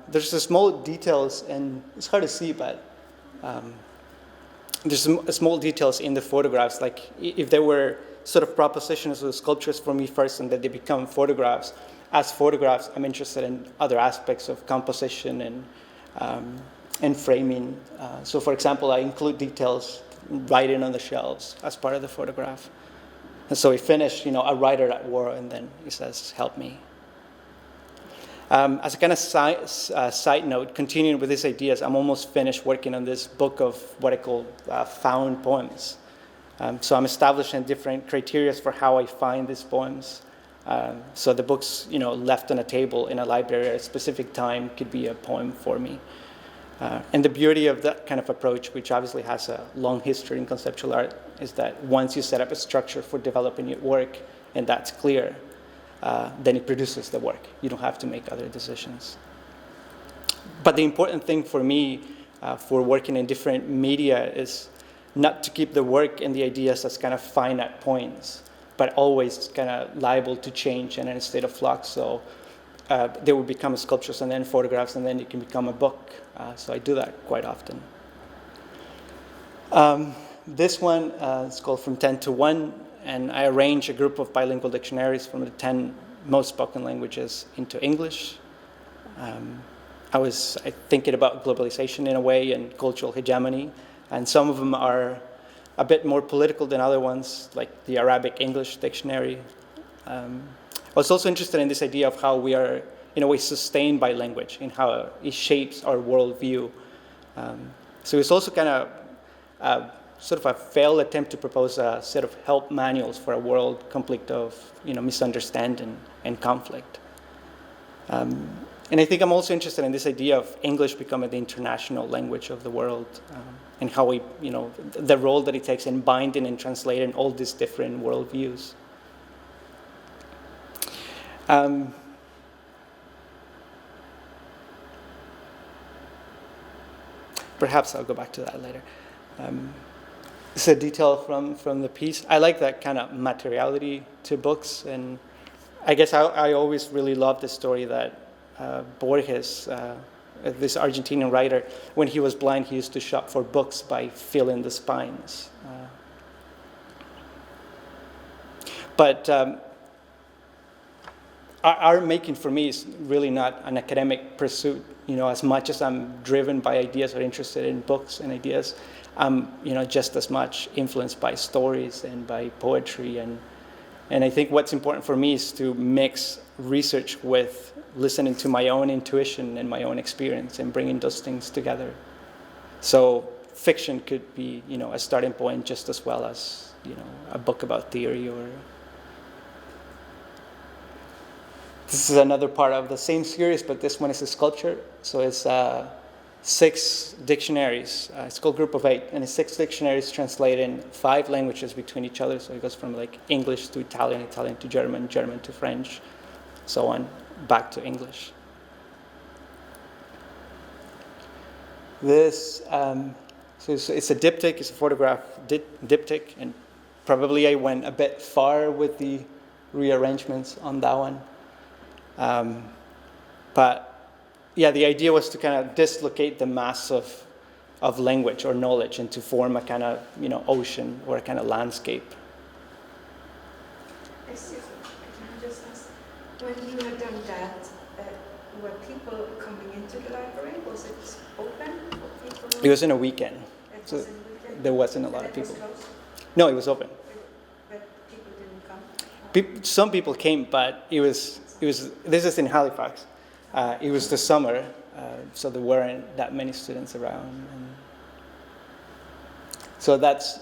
There's the small details, and it's hard to see, but there's some small details in the photographs, like if they were sort of propositions or sculptures for me first and then they become photographs. As photographs, I'm interested in other aspects of composition and framing. So for example, I include details writing on the shelves as part of the photograph. And so we finish, a writer at war, and then he says, "Help me." As a kind of side note, continuing with these ideas, I'm almost finished working on this book of what I call found poems. So I'm establishing different criteria for how I find these poems. So the books, left on a table in a library at a specific time could be a poem for me. And the beauty of that kind of approach, which obviously has a long history in conceptual art, is that once you set up a structure for developing your work, and that's clear, then it produces the work. You don't have to make other decisions. But the important thing for me for working in different media is not to keep the work and the ideas as kind of finite points, but always kind of liable to change and in a state of flux. So they will become sculptures and then photographs, and then it can become a book. So I do that quite often. This one is called From 10 to 1, and I arrange a group of bilingual dictionaries from the 10 most spoken languages into English. I was thinking about globalization in a way and cultural hegemony, and some of them are a bit more political than other ones, like the Arabic English dictionary. I was also interested in this idea of how we are, in a way, sustained by language and how it shapes our worldview. So it's also kind of sort of a failed attempt to propose a set of help manuals for a world complete of misunderstanding and conflict. And I think I'm also interested in this idea of English becoming the international language of the world, and how we, the role that it takes in binding and translating all these different worldviews. Perhaps I'll go back to that later. It's a detail from the piece. I like that kind of materiality to books, and I guess I always really loved the story that Borges, this Argentinian writer, when he was blind, he used to shop for books by feeling the spines. But art making for me is really not an academic pursuit. As much as I'm driven by ideas or interested in books and ideas, I'm just as much influenced by stories and by poetry. And I think what's important for me is to mix research with listening to my own intuition and my own experience and bringing those things together. So fiction could be, a starting point just as well as, a book about theory or... This is another part of the same series, but this one is a sculpture. So it's 6 dictionaries. It's called Group of 8, and it's 6 dictionaries translating 5 languages between each other. So it goes from English to Italian, Italian to German, German to French, so on, back to English. This, so it's a diptych, it's a photograph diptych, and probably I went a bit far with the rearrangements on that one. But yeah, the idea was to kind of dislocate the mass of language or knowledge and to form a kind of, ocean or a kind of landscape. Excuse me, can I just ask, when you had done that, were people coming into the library? Was it open for people? It was in a weekend. So there wasn't a lot of people. No, it was open. But people didn't come? Some people came, but it was. This is in Halifax. It was the summer, so there weren't that many students around. So that's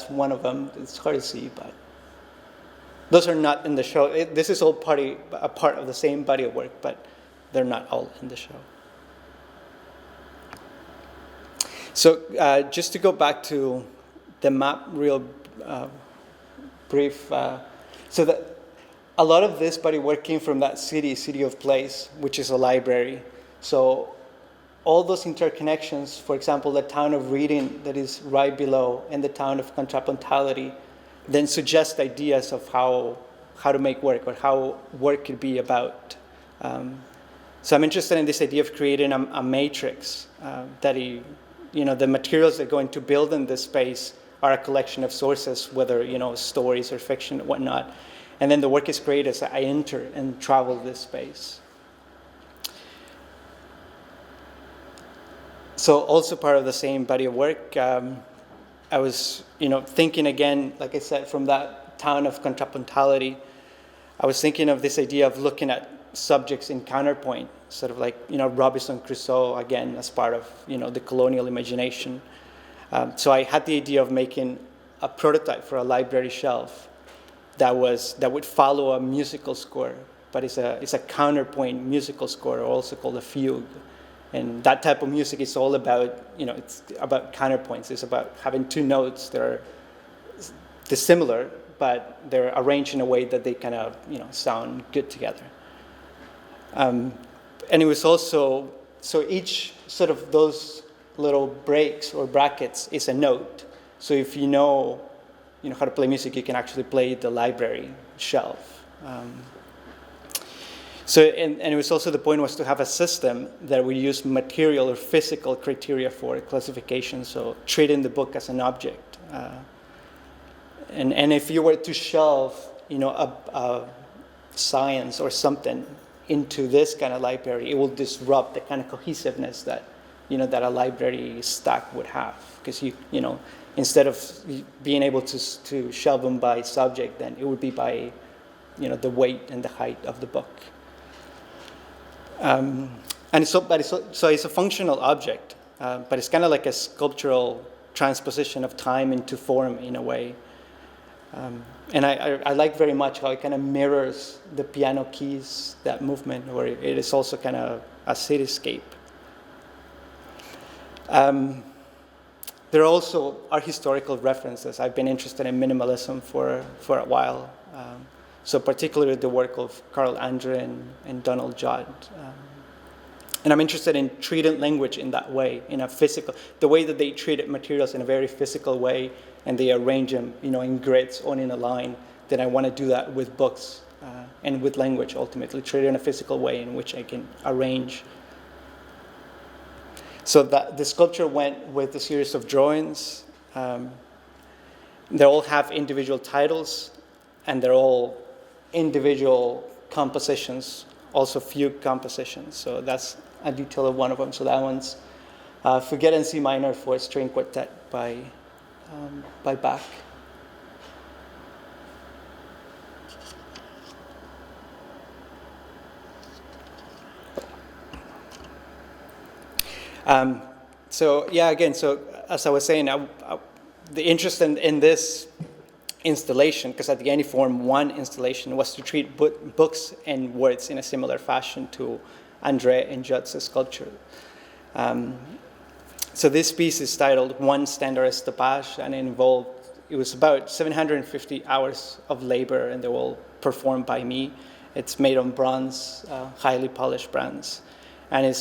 one of them. It's hard to see, but those are not in the show. This is all a part of the same body of work, but they're not all in the show. So just to go back to the map real brief, so that a lot of this body work came from that city of place, which is a library. So all those interconnections, for example, the town of Reading that is right below and the town of contrapuntality, then suggest ideas of how to make work or how work could be about. So I'm interested in this idea of creating a matrix that the materials that go into building this space are a collection of sources, whether, stories or fiction or whatnot. And then the work is created as I enter and travel this space. So also part of the same body of work, I was, thinking again, like I said, from that town of contrapuntality, I was thinking of this idea of looking at subjects in counterpoint, sort of like, Robinson Crusoe, again, as part of, the colonial imagination. So I had the idea of making a prototype for a library shelf that would follow a musical score, but it's a counterpoint musical score, also called a fugue. And that type of music is all about, it's about counterpoints. It's about having two notes that are dissimilar, but they're arranged in a way that they kind of, sound good together. And it was also, so each sort of those little breaks or brackets is a note. So if you know how to play music, you can actually play the library shelf. And it was also, the point was to have a system that we use material or physical criteria for classification, so treating the book as an object. And if you were to shelve, a science or something into this kind of library, it will disrupt the kind of cohesiveness that, that a library stack would have. Because instead of being able to shelve them by subject, then it would be by, the weight and the height of the book. And it's a functional object, but it's kind of like a sculptural transposition of time into form in a way. And I like very much how it kind of mirrors the piano keys, that movement, where it is also kind of a cityscape. There also are historical references. I've been interested in minimalism for a while. So particularly the work of Carl Andre and Donald Judd. And I'm interested in treating language in that way, in a physical, the way that they treated materials in a very physical way, and they arrange them, in grids or in a line. Then I want to do that with books and with language, ultimately, treat it in a physical way in which I can arrange. So that the sculpture went with a series of drawings. They all have individual titles, and they're all individual compositions, also fugue compositions. So that's a detail of one of them. So that one's Forget in C minor for a string quartet by Bach. So as I was saying, the interest in this installation, because at the end it formed one installation, was to treat books and words in a similar fashion to Andre and Judd's sculpture. So this piece is titled One Standard Stoppage, and it was about 750 hours of labor, and they were all performed by me. It's made on bronze, highly polished bronze, and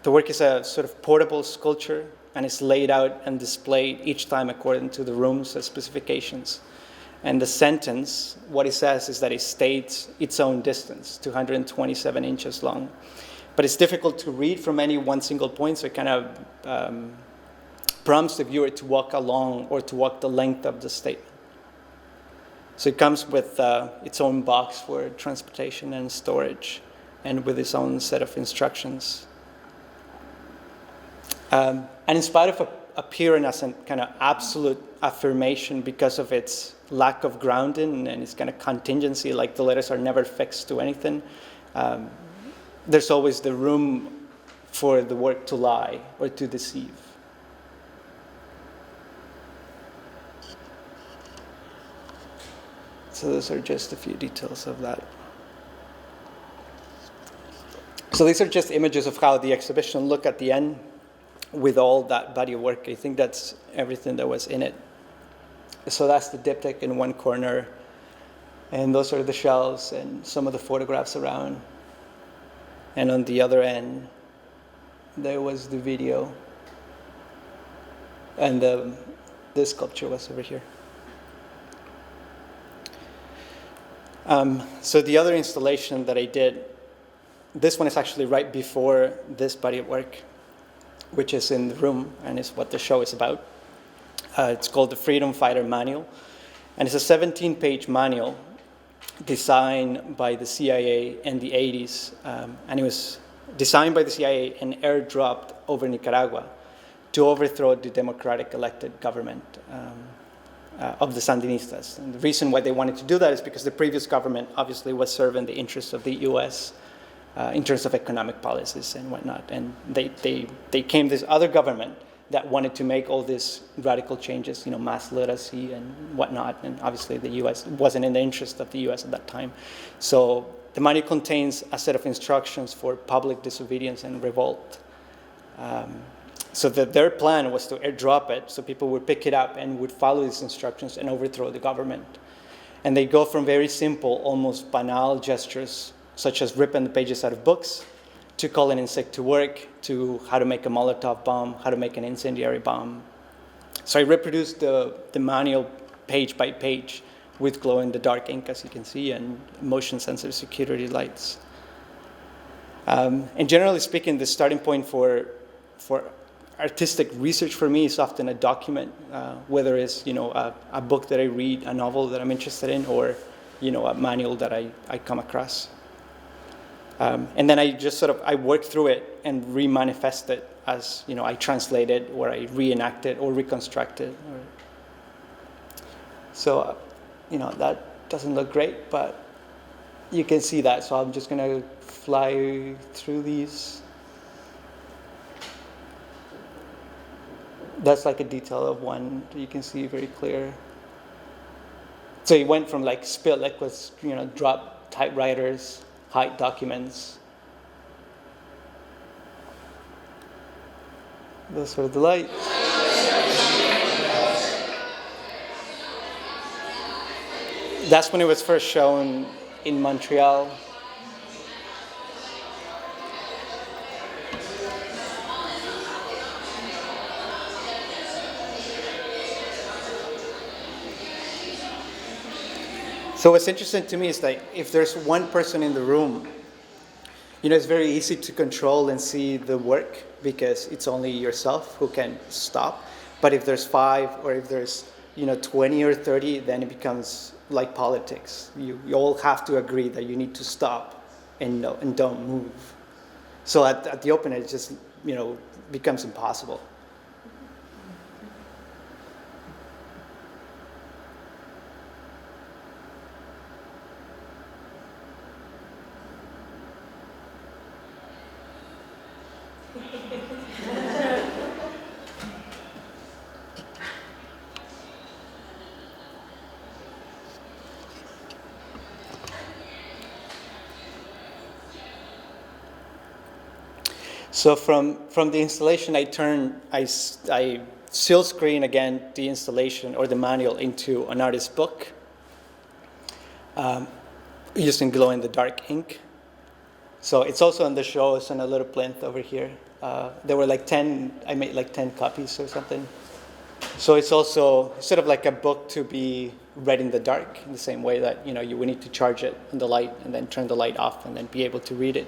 the work is a sort of portable sculpture, and it's laid out and displayed each time according to the room's specifications. And the sentence, what it says is that it states its own distance, 227 inches long. But it's difficult to read from any one single point, so it kind of prompts the viewer to walk along or to walk the length of the statement. So it comes with its own box for transportation and storage, and with its own set of instructions. And in spite of appearing as a kind of absolute affirmation because of its lack of grounding and its kind of contingency, like the letters are never fixed to anything, there's always the room for the work to lie or to deceive. So those are just a few details of that. So these are just images of how the exhibition looked at the end with all that body of work. I think that's everything that was in it. So that's the diptych in one corner, and those are the shelves and some of the photographs around. And on the other end, there was the video, and this sculpture was over here. So the other installation that I did this one is actually right before this body of work, which is in the room and is what the show is about. It's called the Freedom Fighter Manual, and it's a 17-page manual designed by the CIA in the 80s, and it was designed by the CIA and airdropped over Nicaragua to overthrow the democratic elected government of the Sandinistas. And the reason why they wanted to do that is because the previous government obviously was serving the interests of the US in terms of economic policies and whatnot. And they came this other government that wanted to make all these radical changes, mass literacy and whatnot. And obviously the US wasn't in the interest of the US at that time. So the manual contains a set of instructions for public disobedience and revolt. So their plan was to airdrop it so people would pick it up and would follow these instructions and overthrow the government. And they go from very simple, almost banal gestures, such as ripping the pages out of books, to calling in sick to work, to how to make a Molotov bomb, how to make an incendiary bomb. So I reproduced the manual page by page with glow-in-the-dark ink, as you can see, and motion-sensitive security lights. And generally speaking, the starting point for artistic research for me is often a document, whether it's a book that I read, a novel that I'm interested in, or a manual that I come across. And then I just I work through it and remanifest it as I translate it, or I reenact it, or reconstruct it. So that doesn't look great, but you can see that. So I'm just gonna fly through these. That's like a detail of one that you can see very clear. So it went from spilled liquids, drop typewriters, hide documents. Those are the lights. That's when it was first shown in Montreal. So what's interesting to me is that if there's one person in the room, it's very easy to control and see the work because it's only yourself who can stop. But if there's 5 or if there's 20 or 30, then it becomes like politics. You all have to agree that you need to stop and don't move. So at the open, it just becomes impossible. So from the installation, I seal screen again the installation or the manual into an artist's book using glow-in-the-dark ink. So it's also on the show. It's on a little plinth over here. There were 10, I made 10 copies or something. So it's also sort of like a book to be read in the dark in the same way that you would need to charge it in the light and then turn the light off and then be able to read it.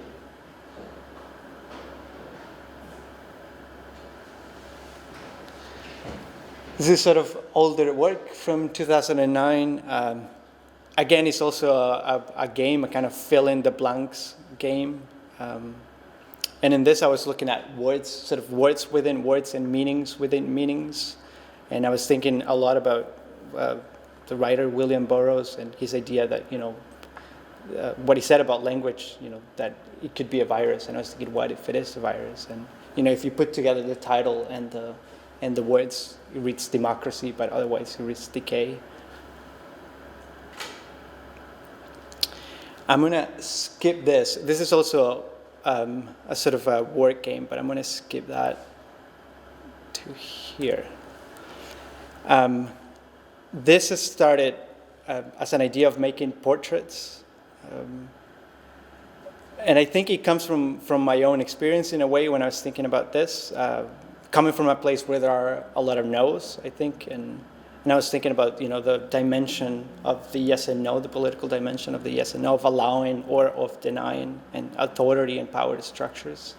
This is sort of older work from 2009. Again, it's also a game, a kind of fill-in-the-blanks game. And in this, I was looking at words, sort of words within words and meanings within meanings. And I was thinking a lot about the writer William Burroughs and his idea that, what he said about language, that it could be a virus. And I was thinking, what if it is a virus? And, if you put together the title and the words, it reads democracy, but otherwise it reads decay. I'm going to skip this. This is also a sort of a word game, but I'm going to skip that to here. This has started as an idea of making portraits. And I think it comes from my own experience in a way when I was thinking about this. Coming from a place where there are a lot of no's, I think, and And I was thinking about, the dimension of the yes and no, the political dimension of the yes and no, of allowing or of denying, and authority and power structures.